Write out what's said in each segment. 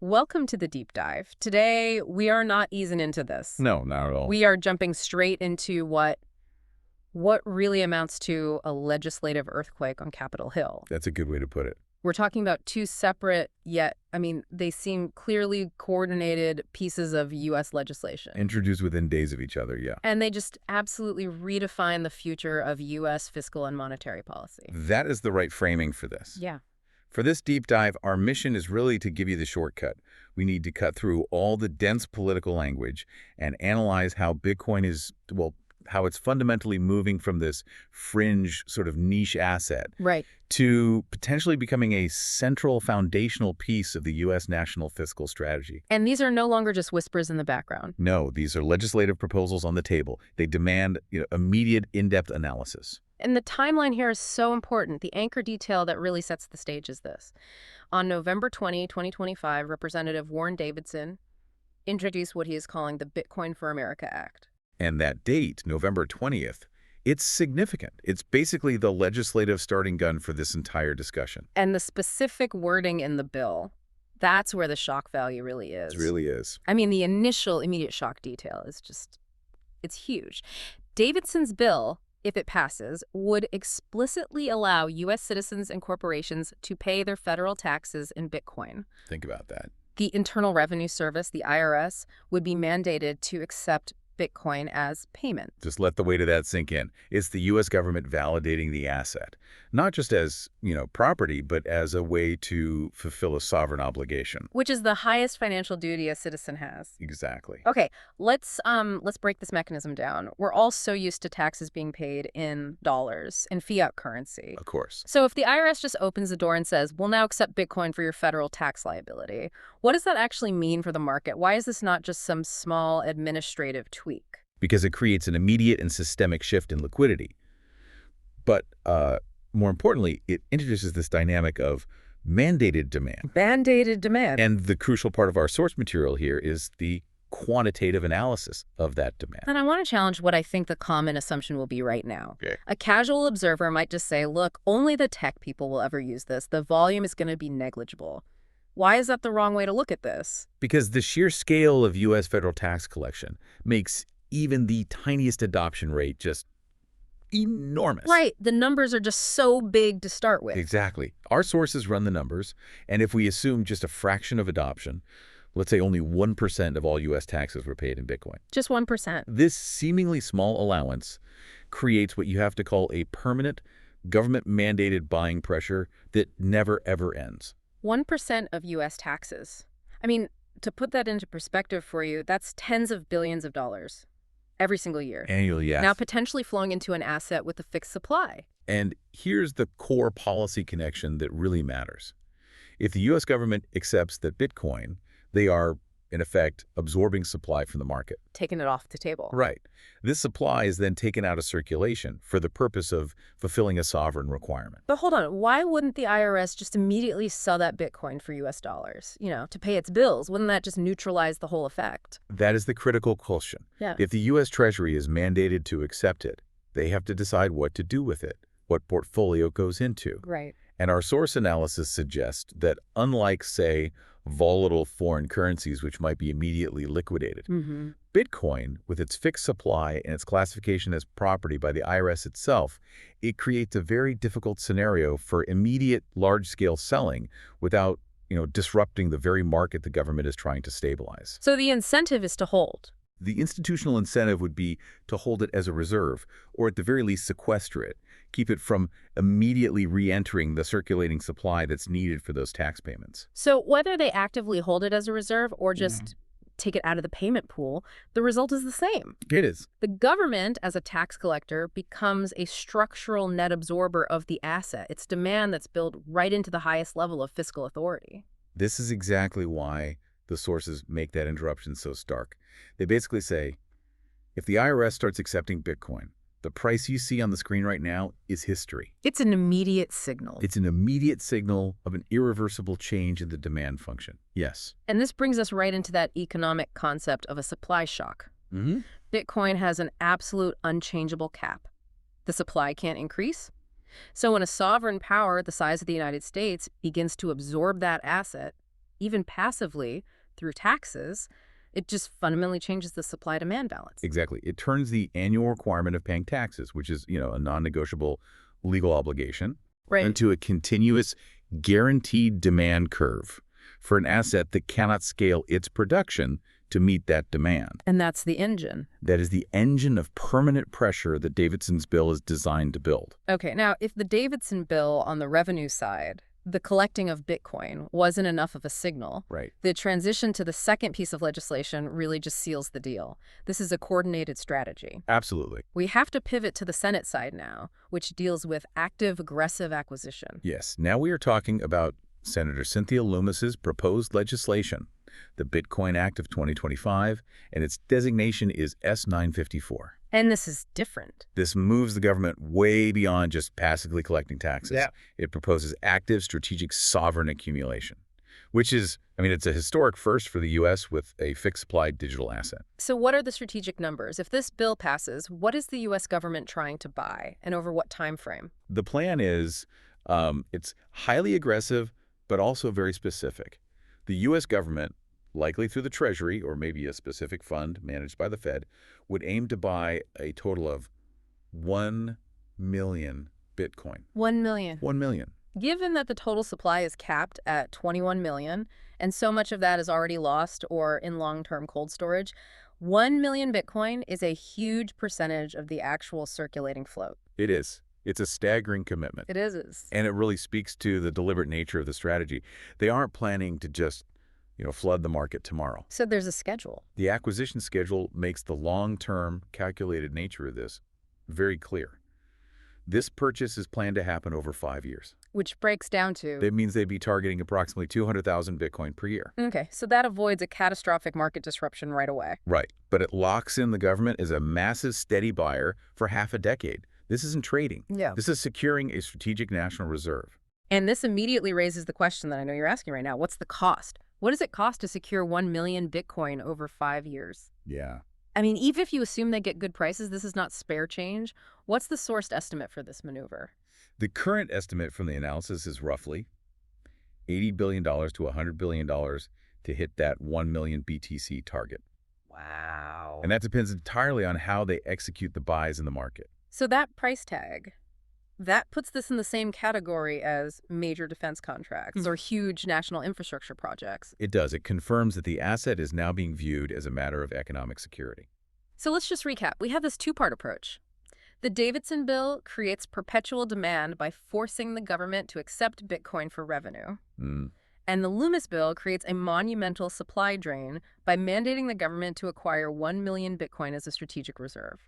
Welcome to the deep dive. Today, we are not easing into this. No, not at all. We are jumping straight into what really amounts to a legislative earthquake on Capitol Hill. That's a good way to put it. We're talking about two separate, yet, they seem clearly coordinated pieces of U.S. legislation. Introduced within days of each other, yeah. And they just absolutely redefine the future of U.S. fiscal and monetary policy. That is the right framing for this. Yeah. For this deep dive, our mission is really to give you the shortcut. We need to cut through all the dense political language and analyze how Bitcoin is, how it's fundamentally moving from this fringe sort of niche asset to potentially becoming a central foundational piece of the U.S. national fiscal strategy. And these are no longer just whispers in the background. No, these are legislative proposals on the table. They demand immediate, in-depth analysis. And the timeline here is so important. The anchor detail that really sets the stage is this. On November 20, 2025, Representative Warren Davidson introduced what he is calling the Bitcoin for America Act. And that date, November 20th, it's significant. It's basically the legislative starting gun for this entire discussion. And the specific wording in the bill, that's where the shock value really is. It really is. The initial immediate shock detail is just, it's huge. Davidson's bill, if it passes, would explicitly allow U.S. citizens and corporations to pay their federal taxes in Bitcoin. Think about that. The Internal Revenue Service, the IRS, would be mandated to accept Bitcoin as payment. Just let the weight of that sink in. It's the U.S. government validating the asset, not just as, property, but as a way to fulfill a sovereign obligation. Which is the highest financial duty a citizen has. Exactly. Okay, let's break this mechanism down. We're all so used to taxes being paid in dollars, in fiat currency. Of course. So if the IRS just opens the door and says, we'll now accept Bitcoin for your federal tax liability, what does that actually mean for the market? Why is this not just some small administrative tweak? Because it creates an immediate and systemic shift in liquidity. But more importantly, it introduces this dynamic of mandated demand. Mandated demand. And the crucial part of our source material here is the quantitative analysis of that demand. And I want to challenge what I think the common assumption will be right now. Okay. A casual observer might just say, look, only the tech people will ever use this. The volume is going to be negligible. Why is that the wrong way to look at this? Because the sheer scale of U.S. federal tax collection makes even the tiniest adoption rate just enormous. Right. The numbers are just so big to start with. Exactly. Our sources run the numbers, and if we assume just a fraction of adoption, let's say only 1% of all U.S. taxes were paid in Bitcoin. Just 1%. This seemingly small allowance creates what you have to call a permanent government-mandated buying pressure that never, ever ends. 1% of U.S. taxes. To put that into perspective for you, that's tens of billions of dollars every single year. Annually, yes. Now potentially flowing into an asset with a fixed supply. And here's the core policy connection that really matters. If the U.S. government accepts that Bitcoin, they are, in effect, absorbing supply from the market. Taking it off the table. Right. This supply is then taken out of circulation for the purpose of fulfilling a sovereign requirement. But hold on, why wouldn't the IRS just immediately sell that Bitcoin for U.S. dollars, to pay its bills? Wouldn't that just neutralize the whole effect? That is the critical question. Yeah. If the U.S. Treasury is mandated to accept it, they have to decide what to do with it, what portfolio it goes into. Right. And our source analysis suggests that unlike, say, volatile foreign currencies which might be immediately liquidated, Bitcoin, with its fixed supply and its classification as property by the IRS itself, it creates a very difficult scenario for immediate large-scale selling without, disrupting the very market the government is trying to stabilize. So the incentive is to hold. The institutional incentive would be to hold it as a reserve, or at the very least sequester it, keep it from immediately re-entering the circulating supply that's needed for those tax payments. So whether they actively hold it as a reserve or just take it out of the payment pool, the result is the same. It is. The government, as a tax collector, becomes a structural net absorber of the asset. It's demand that's built right into the highest level of fiscal authority. This is exactly why the sources make that interruption so stark. They basically say, if the IRS starts accepting Bitcoin, the price you see on the screen right now is history. It's an immediate signal. It's an immediate signal of an irreversible change in the demand function. Yes. And this brings us right into that economic concept of a supply shock. Bitcoin has an absolute unchangeable cap. The supply can't increase. So when a sovereign power the size of the United States begins to absorb that asset, even passively through taxes, it just fundamentally changes the supply-demand balance. Exactly. It turns the annual requirement of paying taxes, which is, a non-negotiable legal obligation, Right. into a continuous guaranteed demand curve for an asset that cannot scale its production to meet that demand. And that's the engine. That is the engine of permanent pressure that Davidson's bill is designed to build. Okay, now if the Davidson bill on the revenue side, the collecting of Bitcoin, wasn't enough of a signal, Right. the transition to the second piece of legislation really just seals the deal. This is a coordinated strategy. Absolutely. We have to pivot to the Senate side now, which deals with active, aggressive acquisition. Yes. Now we are talking about Senator Cynthia Lummis's proposed legislation, the Bitcoin Act of 2025, and its designation is S954. And this is different. This moves the government way beyond just passively collecting taxes. Yeah. It proposes active strategic sovereign accumulation, which is, it's a historic first for the U.S. with a fixed supply digital asset. So what are the strategic numbers? If this bill passes, what is the U.S. government trying to buy, and over what time frame? The plan is, it's highly aggressive, but also very specific. The U.S. government, likely through the Treasury or maybe a specific fund managed by the Fed, would aim to buy a total of 1 million Bitcoin. 1 million. 1 million. Given that the total supply is capped at 21 million, and so much of that is already lost or in long-term cold storage, 1 million Bitcoin is a huge percentage of the actual circulating float. It is. It's a staggering commitment. It is. And it really speaks to the deliberate nature of the strategy. They aren't planning to just, flood the market tomorrow. So there's a schedule. The acquisition schedule makes the long-term calculated nature of this very clear. This purchase is planned to happen over 5 years. Which breaks down to... That means they'd be targeting approximately 200,000 Bitcoin per year. Okay, so that avoids a catastrophic market disruption right away. Right. But it locks in the government as a massive, steady buyer for half a decade. This isn't trading. Yeah. This is securing a strategic national reserve. And this immediately raises the question that I know you're asking right now. What's the cost? What does it cost to secure 1 million Bitcoin over 5 years? Yeah. Even if you assume they get good prices, this is not spare change. What's the sourced estimate for this maneuver? The current estimate from the analysis is roughly $80 billion to $100 billion to hit that 1 million BTC target. Wow. And that depends entirely on how they execute the buys in the market. So that price tag, that puts this in the same category as major defense contracts or huge national infrastructure projects. It does. It confirms that the asset is now being viewed as a matter of economic security. So let's just recap. We have this two-part approach. The Davidson bill creates perpetual demand by forcing the government to accept Bitcoin for revenue. And the Lummis bill creates a monumental supply drain by mandating the government to acquire 1 million Bitcoin as a strategic reserve.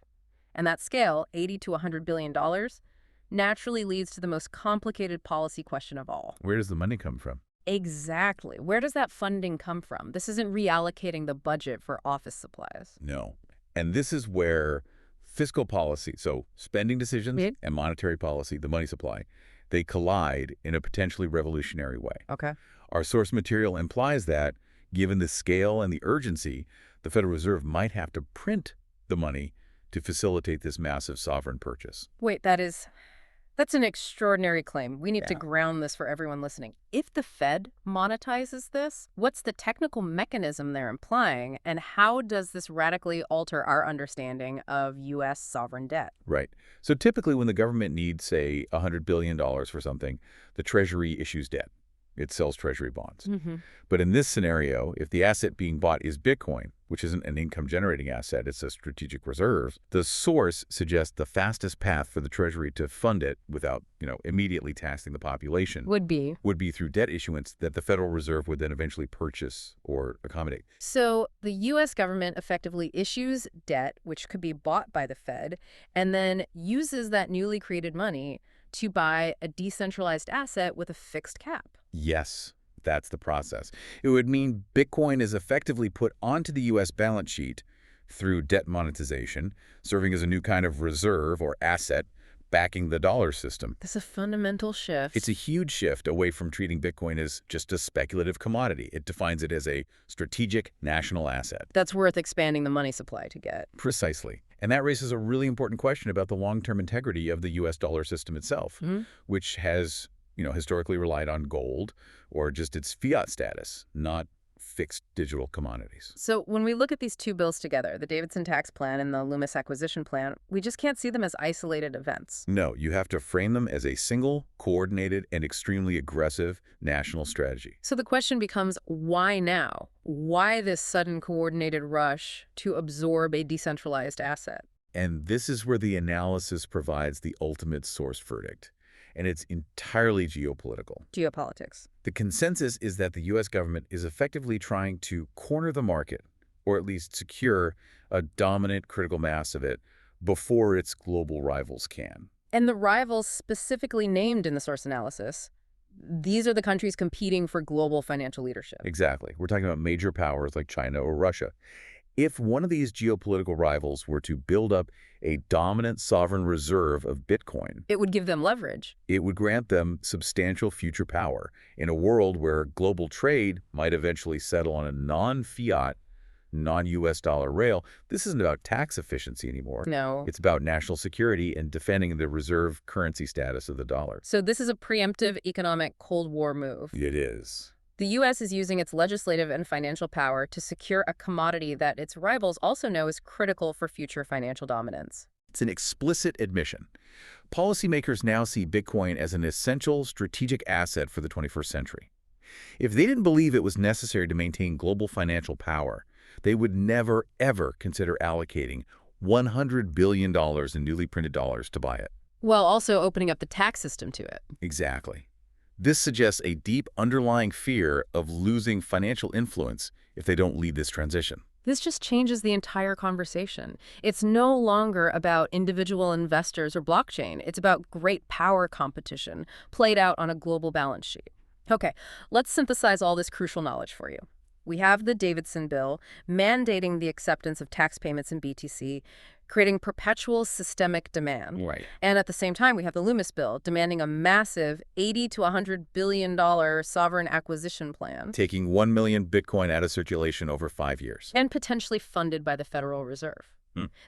And that scale, $80 to $100 billion, naturally leads to the most complicated policy question of all. Where does the money come from? Exactly. Where does that funding come from? This isn't reallocating the budget for office supplies. No. And this is where fiscal policy, so spending decisions and monetary policy, the money supply, they collide in a potentially revolutionary way. Okay. Our source material implies that, given the scale and the urgency, the Federal Reserve might have to print the money to facilitate this massive sovereign purchase. Wait, that's an extraordinary claim. We need to Yeah. ground this for everyone listening. If the Fed monetizes this, what's the technical mechanism they're implying, and how does this radically alter our understanding of U.S. sovereign debt? Right. So typically when the government needs, say, $100 billion for something, the Treasury issues debt. It sells Treasury bonds. But in this scenario, if the asset being bought is Bitcoin, which isn't an income-generating asset, it's a strategic reserve, the source suggests the fastest path for the Treasury to fund it without, immediately taxing the population Would be through debt issuance that the Federal Reserve would then eventually purchase or accommodate. So the U.S. government effectively issues debt, which could be bought by the Fed, and then uses that newly created money to buy a decentralized asset with a fixed cap. Yes, that's the process. It would mean Bitcoin is effectively put onto the U.S. balance sheet through debt monetization, serving as a new kind of reserve or asset backing the dollar system. That's a fundamental shift. It's a huge shift away from treating Bitcoin as just a speculative commodity. It defines it as a strategic national asset. That's worth expanding the money supply to get. Precisely. And that raises a really important question about the long-term integrity of the U.S. dollar system itself, which has historically relied on gold or just its fiat status, not fixed digital commodities. So when we look at these two bills together, the Davidson tax plan and the Lummis acquisition plan, we just can't see them as isolated events. No, you have to frame them as a single, coordinated, and extremely aggressive national strategy. So the question becomes, why now? Why this sudden coordinated rush to absorb a decentralized asset? And this is where the analysis provides the ultimate source verdict. And it's entirely geopolitical. Geopolitics. The consensus is that the U.S. government is effectively trying to corner the market, or at least secure a dominant critical mass of it before its global rivals can. And the rivals specifically named in the source analysis, these are the countries competing for global financial leadership. Exactly. We're talking about major powers like China or Russia. If one of these geopolitical rivals were to build up a dominant sovereign reserve of Bitcoin, It would give them leverage. it would grant them substantial future power in a world where global trade might eventually settle on a non-fiat, non-US dollar rail. This isn't about tax efficiency anymore. No. It's about national security and defending the reserve currency status of the dollar. So this is a preemptive economic Cold War move. It is. The U.S. is using its legislative and financial power to secure a commodity that its rivals also know is critical for future financial dominance. It's an explicit admission. Policymakers now see Bitcoin as an essential strategic asset for the 21st century. If they didn't believe it was necessary to maintain global financial power, they would never, ever consider allocating $100 billion in newly printed dollars to buy it. While also opening up the tax system to it. Exactly. This suggests a deep underlying fear of losing financial influence if they don't lead this transition. This just changes the entire conversation. It's no longer about individual investors or blockchain. It's about great power competition played out on a global balance sheet. Okay, let's synthesize all this crucial knowledge for you. We have the Davidson bill mandating the acceptance of tax payments in BTC, creating perpetual systemic demand. Right. And at the same time, we have the Lummis bill demanding a massive $80 to $100 billion sovereign acquisition plan. Taking 1 million Bitcoin out of circulation over 5 years. And potentially funded by the Federal Reserve.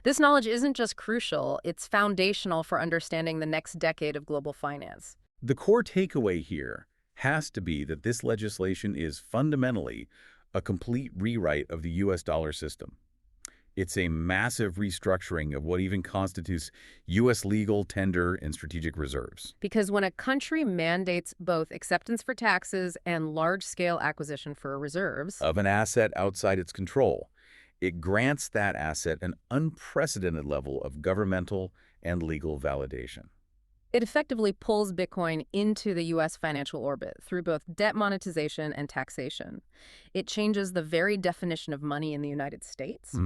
This knowledge isn't just crucial, it's foundational for understanding the next decade of global finance. The core takeaway here has to be that this legislation is fundamentally a complete rewrite of the U.S. dollar system. It's a massive restructuring of what even constitutes U.S. legal, tender, and strategic reserves. Because when a country mandates both acceptance for taxes and large-scale acquisition for reserves of an asset outside its control, it grants that asset an unprecedented level of governmental and legal validation. It effectively pulls Bitcoin into the U.S. financial orbit through both debt monetization and taxation. It changes the very definition of money in the United States.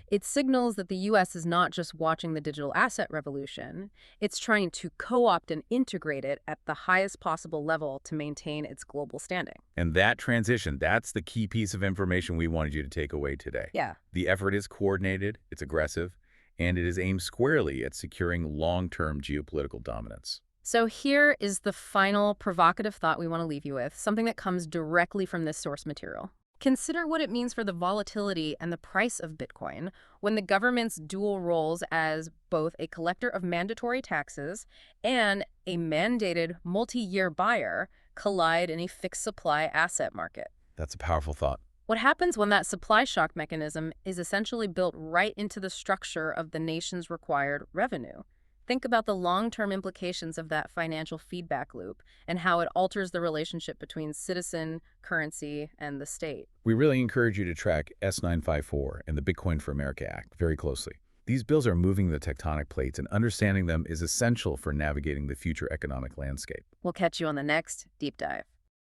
It signals that the U.S. is not just watching the digital asset revolution, it's trying to co-opt and integrate it at the highest possible level to maintain its global standing. And that transition, that's the key piece of information we wanted you to take away today. Yeah. The effort is coordinated, it's aggressive, and it is aimed squarely at securing long-term geopolitical dominance. So here is the final provocative thought we want to leave you with, something that comes directly from this source material. Consider what it means for the volatility and the price of Bitcoin when the government's dual roles as both a collector of mandatory taxes and a mandated multi-year buyer collide in a fixed supply asset market. That's a powerful thought. What happens when that supply shock mechanism is essentially built right into the structure of the nation's required revenue? Think about the long-term implications of that financial feedback loop and how it alters the relationship between citizen, currency, and the state. We really encourage you to track S954 and the Bitcoin for America Act very closely. These bills are moving the tectonic plates, and understanding them is essential for navigating the future economic landscape. We'll catch you on the next Deep Dive.